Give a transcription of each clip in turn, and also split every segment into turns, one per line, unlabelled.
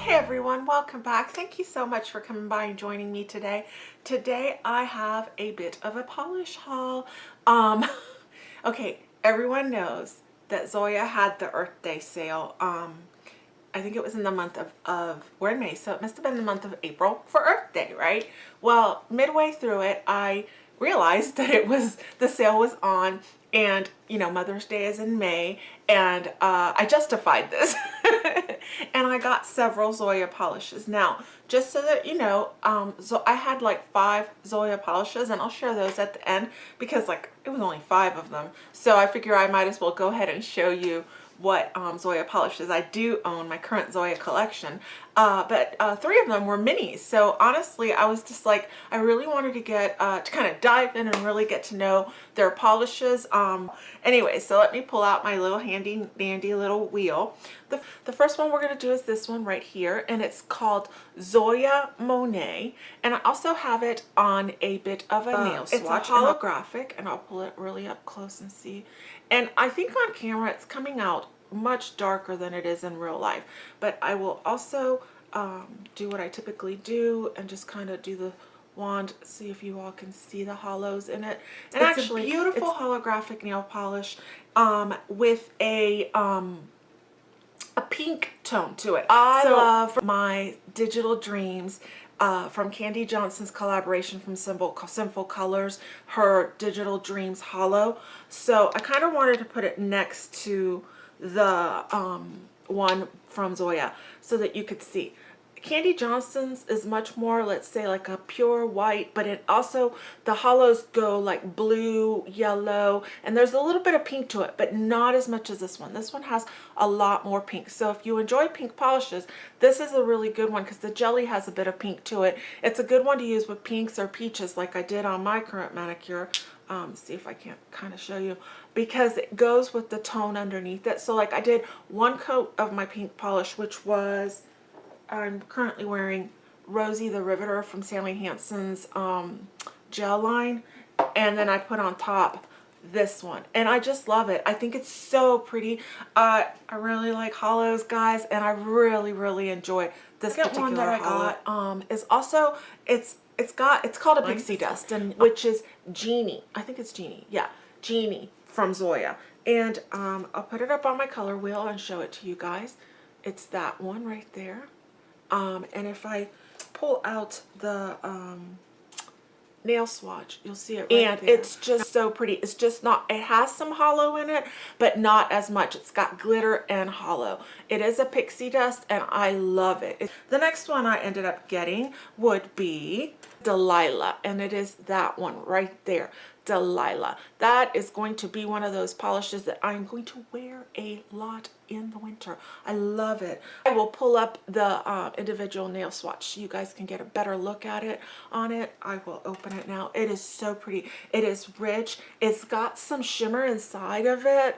Hey everyone, welcome back. Thank you so much for coming by and joining me today. Today I have a bit of a polish haul. Okay, everyone knows that Zoya had the Earth Day sale. I think it was in the month we're in May, so it must have been the month of April for Earth Day, right? Well, midway through it, I realized that the sale was on, and you know, Mother's Day is in May, and I justified this. And I got several Zoya polishes. Now, just so that you know, so I had like 5 Zoya polishes, and I'll share those at the end because like it was only 5 of them. So I figure I might as well go ahead and show you what Zoya polishes I do own, my current Zoya collection. But 3 of them were minis. So honestly, I was just like, I really wanted to get to kind of dive in and really get to know their polishes. Anyway, so let me pull out my little handy dandy little wheel. The first one we're going to do is this one right here, and it's called Zoya Monet, and I also have it on a bit of a nail swatch. It's a holographic, and I'll pull it really up close and see. And I think on camera it's coming out much darker than it is in real life, but I will also do what I typically do and just kind of do the wand, see if you all can see the hollows in it. And it's actually a beautiful holographic nail polish with a pink tone to it. I love my Digital Dreams from Candy Johnson's collaboration from Simple Colors, her Digital Dreams Hollow. So I kind of wanted to put it next to the one from Zoya so that you could see. Candy Johnson's is much more, let's say, like a pure white, but it also, the hollows go like blue, yellow, and there's a little bit of pink to it, but not as much as this one. This one has a lot more pink. So if you enjoy pink polishes, this is a really good one because the jelly has a bit of pink to it. It's a good one to use with pinks or peaches like I did on my current manicure. See if I can't kind of show you, because it goes with the tone underneath it. So like I did 1 coat of my pink polish, which was, I'm currently wearing Rosie the Riveter from Sally Hansen's gel line, and then I put on top this one, and I just love it. I think it's so pretty. I really like hollows, guys, and I really enjoy this particular one that I got. Is also it's called a Pixie Dust, and which is Ginni. I think it's Ginni. Yeah, Ginni from Zoya. And I'll put it up on my color wheel and show it to you guys. It's that one right there. And if I pull out the nail swatch, you'll see it right there. It's just so pretty. It's just not, it has some hollow in it, but not as much. It's got glitter and hollow. It is a pixie dust, and I love it. The next one I ended up getting would be Delilah, and it is that one right there. Delilah. That is going to be one of those polishes that I'm going to wear a lot in the winter. I love it. I will pull up the individual nail swatch so you guys can get a better look at it on it. I will open it now. It is so pretty. It is rich. It's got some shimmer inside of it.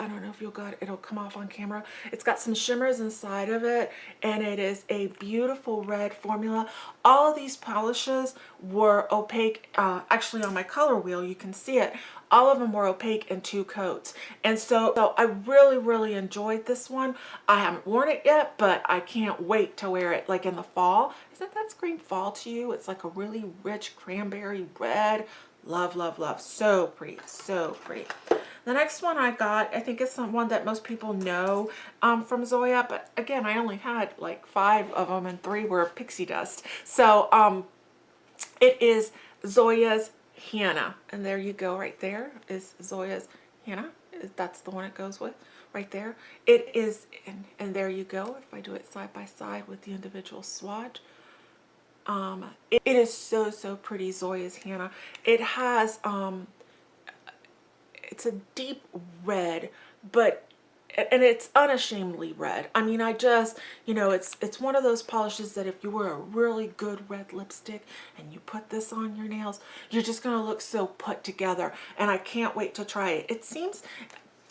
I don't know if it'll come off on camera. It's got some shimmers inside of it, and it is a beautiful red formula. All of these polishes were opaque. Actually, on my color wheel, you can see it. All of them were opaque in 2 coats. And so I really enjoyed this one. I haven't worn it yet, but I can't wait to wear it like in the fall. Isn't that scream fall to you? It's like a really rich cranberry red. Love. So pretty, so pretty. The next one I got, I think it's one that most people know from Zoya, but again, I only had like 5 of them, and 3 were pixie dust. So it is Zoya's Hannah, and there you go. Right there is Zoya's Hannah. That's the one it goes with right there. It is, and there you go. If I do it side by side with the individual swatch. It is so pretty, Zoya's Hannah. It has it's a deep red, and it's unashamedly red. I mean, you know, it's one of those polishes that if you wear a really good red lipstick and you put this on your nails, you're just gonna look so put together, and I can't wait to try it. It seems,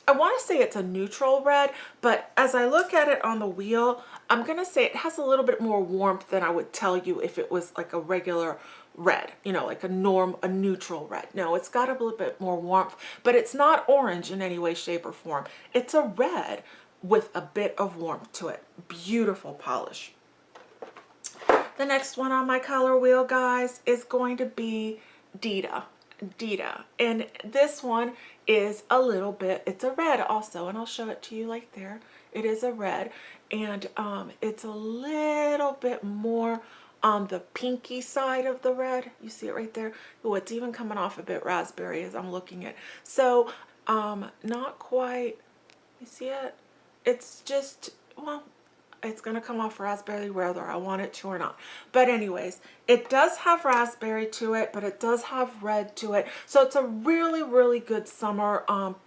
I want to say it's a neutral red, but as I look at it on the wheel, I'm gonna say it has a little bit more warmth than I would tell you if it was like a regular red, you know, like a neutral red. No, it's got a little bit more warmth, but it's not orange in any way, shape, or form. It's a red, with a bit of warmth to it. Beautiful polish. The next one on my color wheel, guys, is going to be Dita. And this one is a little bit, it's a red also, and I'll show it to you like there. It is a red, and it's a little bit more on the pinky side of the red. You see it right there? Oh, it's even coming off a bit raspberry as I'm looking at. So not quite, you see it? It's just, well, it's going to come off raspberry whether I want it to or not. But anyways, it does have raspberry to it, but it does have red to it. So it's a really, really good summer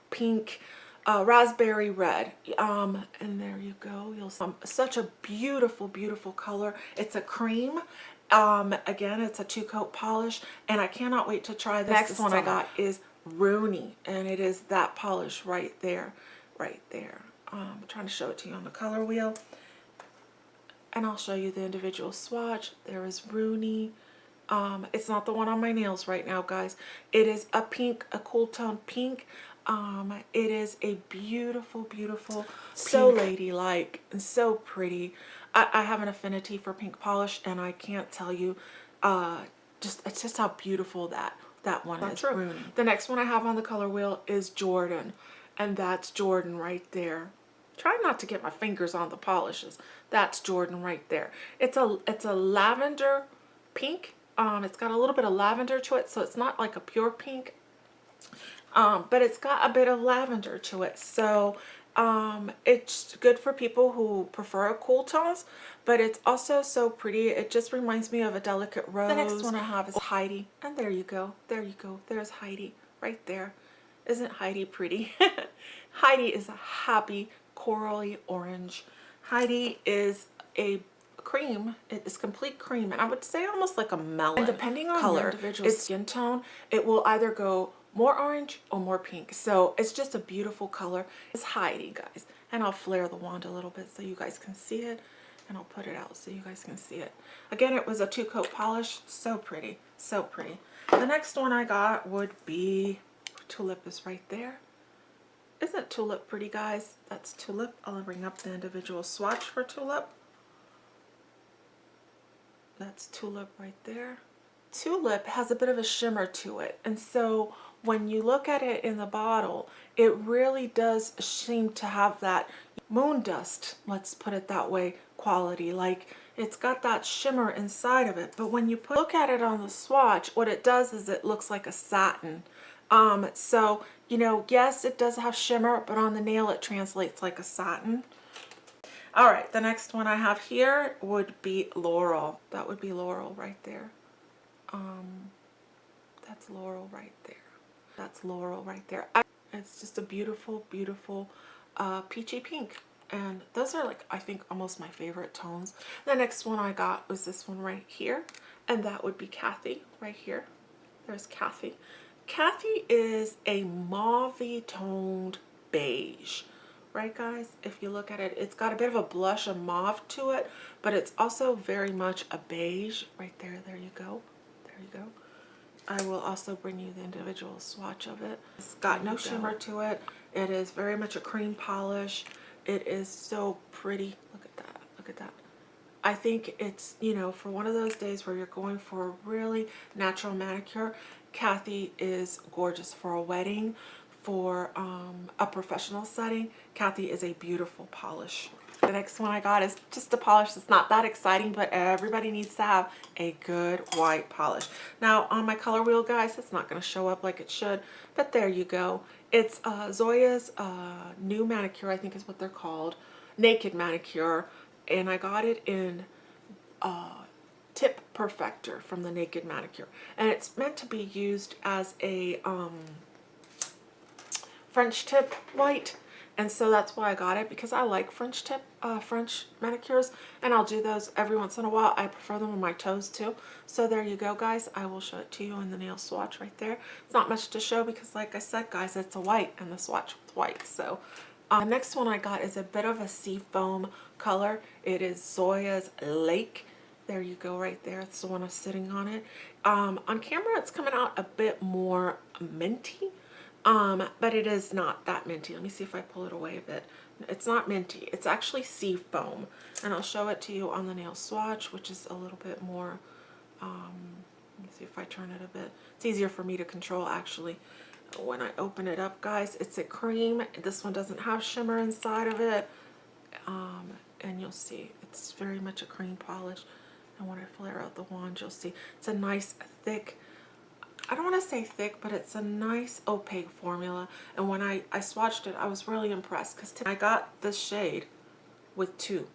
pink, raspberry red. And there you go. You'll see such a beautiful, beautiful color. It's a cream. Again, it's a 2-coat polish, and I cannot wait to try this. The next one I got is Rooney, and it is that polish right there, right there. I'm trying to show it to you on the color wheel. And I'll show you the individual swatch. There is Rooney. It's not the one on my nails right now, guys. It is a pink, a cool tone pink. It is a beautiful, beautiful, so ladylike and so pretty. I have an affinity for pink polish, and I can't tell you, it's just how beautiful that one is. Rooney. The next one I have on the color wheel is Jordan, and that's Jordan right there. Try not to get my fingers on the polishes. That's Jordan right there. It's a lavender pink. It's got a little bit of lavender to it, so it's not like a pure pink. But it's got a bit of lavender to it. So it's good for people who prefer cool tones, but it's also so pretty. It just reminds me of a delicate rose. The next one I have is Heidi. And there you go. There you go. There's Heidi right there. Isn't Heidi pretty? Heidi is a happy corally orange. Heidi is a cream. It is complete cream, and I would say almost like a melon. And depending on color, your individual skin tone, it will either go more orange or more pink. So it's just a beautiful color. It's Heidi, guys. And I'll flare the wand a little bit so you guys can see it, and I'll put it out so you guys can see it. Again, it was a 2-coat polish. So pretty, so pretty. The next one I got would be Tulip is right there. Isn't Tulip pretty, guys? That's Tulip. I'll bring up the individual swatch for Tulip. That's Tulip right there. Tulip has a bit of a shimmer to it, and so when you look at it in the bottle, it really does seem to have that moon dust, let's put it that way, quality. Like, it's got that shimmer inside of it, but when you look at it on the swatch, what it does is it looks like a satin. So, you know, yes, it does have shimmer, but on the nail it translates like a satin. All right, the next one I have here would be Laurel. That would be Laurel right there. That's Laurel right there. That's Laurel right there. It's just a beautiful, beautiful peachy pink. And those are, like, I think almost my favorite tones. The next one I got was this one right here, and that would be Cathy right here. There's Cathy. Cathy is a mauve toned beige, right, guys? If you look at it, it's got a bit of a blush of mauve to it, but it's also very much a beige right there. There you go. There you go. I will also bring you the individual swatch of it. It's got no shimmer to it. It is very much a cream polish. It is so pretty. Look at that. Look at that. I think it's, you know, for one of those days where you're going for a really natural manicure, Cathy is gorgeous. For a wedding, for a professional setting, Cathy is a beautiful polish. The next one I got is just a polish that's not that exciting, but everybody needs to have a good white polish. Now on my color wheel, guys, it's not going to show up like it should, but there you go. It's Zoya's new manicure, I think is what they're called, Naked Manicure, and I got it in Tip Perfector from the Naked Manicure, and it's meant to be used as a French tip white, and so that's why I got it, because I like French tip French manicures, and I'll do those every once in a while. I prefer them on my toes too. So there you go, guys. I will show it to you in the nail swatch right there. It's not much to show because, like I said, guys, it's a white and the swatch was white. So the next one I got is a bit of a sea foam color. It is Zoya's Lake. There you go right there. It's the one I'm sitting on it. On camera, it's coming out a bit more minty, but it is not that minty. Let me see if I pull it away a bit. It's not minty. It's actually sea foam. And I'll show it to you on the nail swatch, which is a little bit more, let me see if I turn it a bit. It's easier for me to control actually. When I open it up, guys, it's a cream. This one doesn't have shimmer inside of it. And you'll see it's very much a cream polish. And when I flare out the wand, you'll see it's a nice thick, I don't want to say thick, but it's a nice opaque formula. And when I swatched it, I was really impressed because I got this shade with two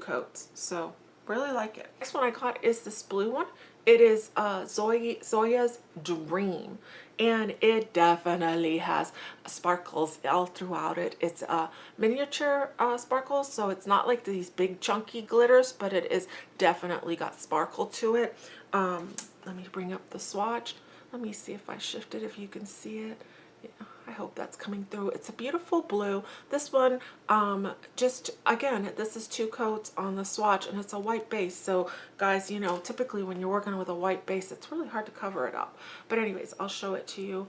coats. So really like it. Next one I got is this blue one. It is Zoya's Dream, and it definitely has sparkles all throughout it. It's miniature sparkles, so it's not like these big chunky glitters, but it is definitely got sparkle to it. Let me bring up the swatch. Let me see if I shift it, if you can see it. Yeah, I hope that's coming through. It's a beautiful blue. This one, just again, this is 2 coats on the swatch, and it's a white base. So guys, you know, typically when you're working with a white base, it's really hard to cover it up. But anyways, I'll show it to you.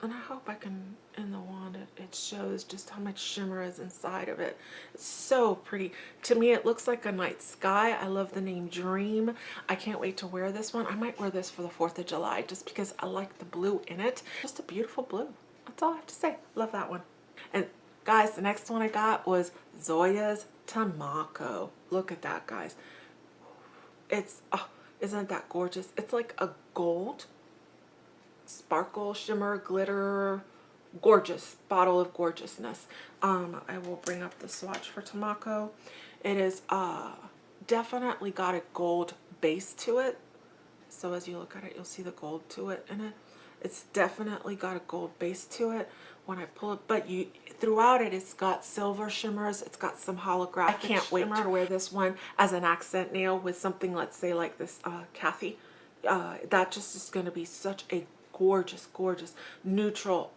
And I hope I can, in the wand, it shows just how much shimmer is inside of it. It's so pretty. To me, it looks like a night sky. I love the name Dream. I can't wait to wear this one. I might wear this for the 4th of July just because I like the blue in it. Just a beautiful blue. That's all I have to say. Love that one. And guys, the next one I got was Zoya's Tomoko. Look at that, guys. It's, oh, isn't that gorgeous? It's like a gold sparkle, shimmer, glitter, gorgeous bottle of gorgeousness. I will bring up the swatch for Tomoko. It is definitely got a gold base to it. So as you look at it, you'll see the gold to it in it. It's definitely got a gold base to it when I pull it, but you throughout it, it's got silver shimmers. It's got some holographic. I can't wait to wear this one as an accent nail with something, let's say like this Cathy. That just is going to be such a gorgeous, gorgeous neutral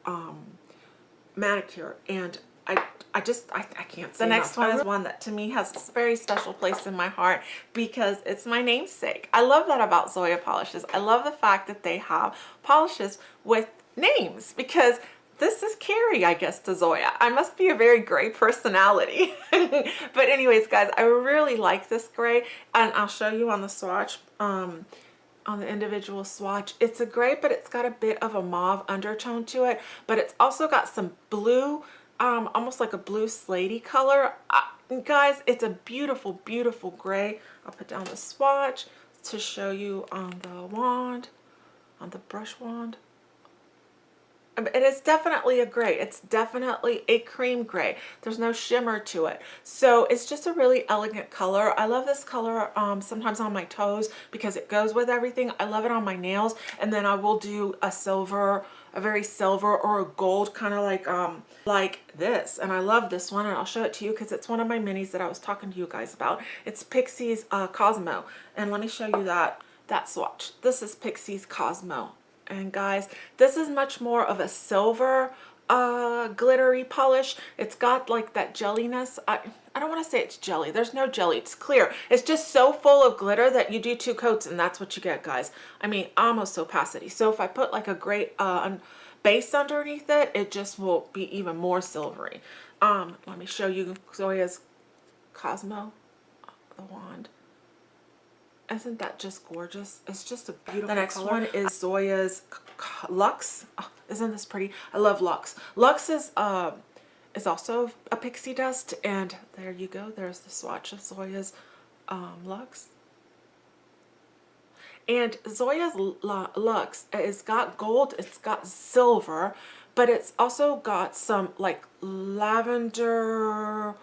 manicure, and I can't say. The next one is one that to me has a very special place in my heart because it's my namesake. I love that about Zoya polishes. I love the fact that they have polishes with names because this is Carey, I guess, to Zoya. I must be a very gray personality. But anyways, guys, I really like this gray, and I'll show you on the swatch. On the individual swatch, it's a gray, but it's got a bit of a mauve undertone to it, but it's also got some blue, almost like a blue slatey color. Guys, it's a beautiful, beautiful gray. I'll put down the swatch to show you on the wand, on the brush wand. It is definitely a gray. It's definitely a cream gray. There's no shimmer to it. So it's just a really elegant color. I love this color sometimes on my toes because it goes with everything. I love it on my nails. And then I will do a silver, a very silver or a gold, kind of like this. And I love this one, and I'll show it to you because it's one of my minis that I was talking to you guys about. It's Pixie's Cosmo. And let me show you that swatch. This is Pixie's Cosmo. And guys, this is much more of a silver glittery polish. It's got like that jelliness. I don't want to say it's jelly. There's no jelly. It's clear. It's just so full of glitter that you do 2 coats and that's what you get, guys. I mean, almost opacity. So if I put like a gray base underneath it, it just will be even more silvery. Let me show you Zoya's Cosmo, the wand. Isn't that just gorgeous? It's just a beautiful color. The next one is Zoya's Lux. Oh, isn't this pretty? I love Lux. Lux is also a pixie dust, and there you go. There's the swatch of Zoya's Lux. And Zoya's Lux has got gold, it's got silver, but it's also got some like lavender,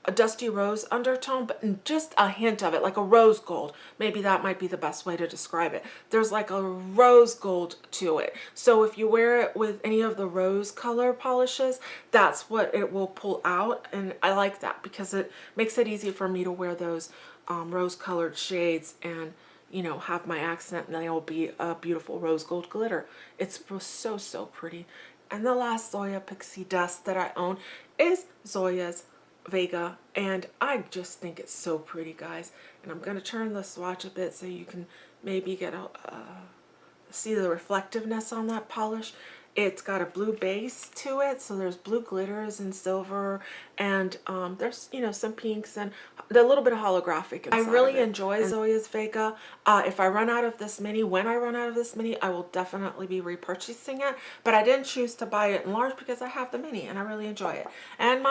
a dusty rose undertone, but just a hint of it, like a rose gold. Maybe that might be the best way to describe it. There's like a rose gold to it. So if you wear it with any of the rose color polishes, that's what it will pull out. And I like that because it makes it easy for me to wear those rose colored shades and, you know, have my accent and they'll be a beautiful rose gold glitter. It's so, so pretty. And the last Zoya pixie dust that I own is Zoya's Vega, and I just think it's so pretty, guys. And I'm going to turn the swatch a bit so you can maybe get the see the reflectiveness on that polish. It's got a blue base to it, so there's blue glitters and silver, and there's, you know, some pinks and a little bit of holographic inside. I really enjoy Zoya's Vega. If I run out of this mini, when I run out of this mini, I will definitely be repurchasing it, but I didn't choose to buy it in large because I have the mini and I really enjoy it. And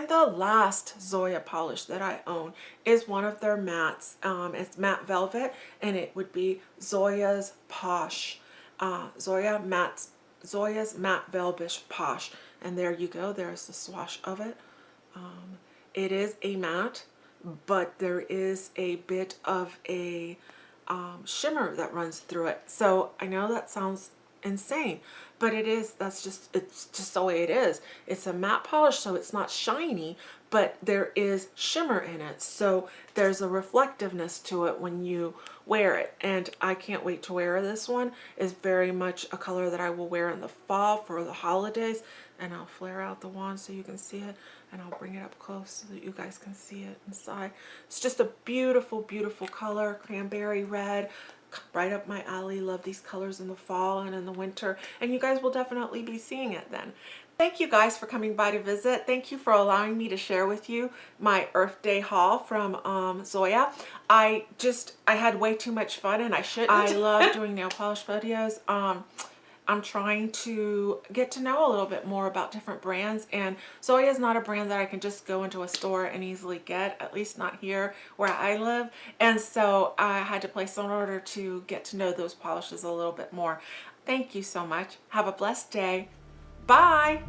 the last Zoya polish that I own is one of their mattes. It's matte velvet, and it would be Zoya's Posh. Zoya's Matte Velvet Posh. And there you go. There's the swatch of it. It is a matte, but there is a bit of a shimmer that runs through it. So I know that sounds insane, but it's just the way it is. It's a matte polish, so it's not shiny, but there is shimmer in it, so there's a reflectiveness to it when you wear it. And I can't wait to wear this one. It's very much a color that I will wear in the fall for the holidays. And I'll flare out the wand so you can see it, and I'll bring it up close so that you guys can see it inside. It's just a beautiful, beautiful color. Cranberry red, right up my alley. Love these colors in the fall and in the winter, and you guys will definitely be seeing it then. Thank you guys for coming by to visit. Thank you for allowing me to share with you my Earth Day haul from Zoya. I had way too much fun, and I shouldn't. I love doing nail polish videos. I'm trying to get to know a little bit more about different brands, and Zoya is not a brand that I can just go into a store and easily get, at least not here where I live. And so I had to place an order to get to know those polishes a little bit more. Thank you so much. Have a blessed day. Bye.